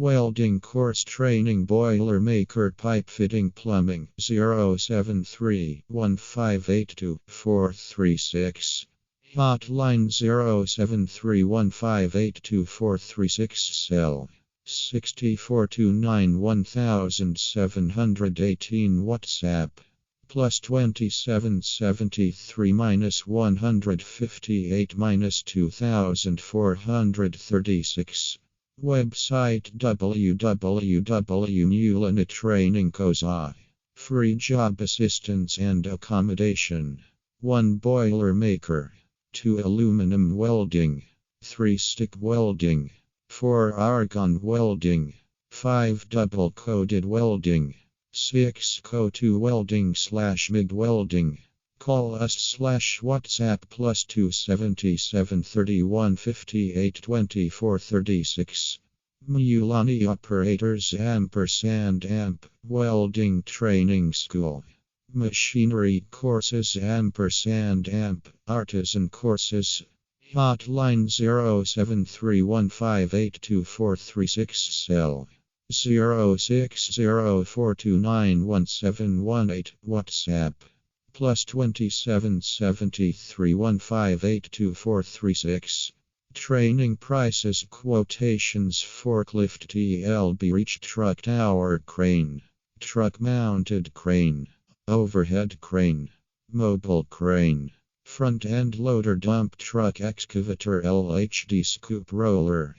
Welding course training. Boilermaker pipe fitting plumbing. 073-1582-436. Hotline 073-1582-436. Cell 6429-1718. Whatsap +27 73 158 2436. Website www.mulani.co.za. Free job assistance and accommodation. 1 Boilermaker, 2 Aluminum welding, 3 Stick welding, 4 Argon welding, 5 Double coated welding, 6 Co2 welding/MIG welding. Call us/WhatsApp +277 31 58 24 36. Mulani operators &amp welding training school. Machinery courses &amp artisan courses. Hotline 073-1582-436. Cell 06042911718. WhatsApp +27 73 1582436. Training prices. Quotations. Forklift TLB reach truck tower crane, truck mounted crane, overhead crane, mobile crane, front end loader dump truck excavator L.H.D scoop roller.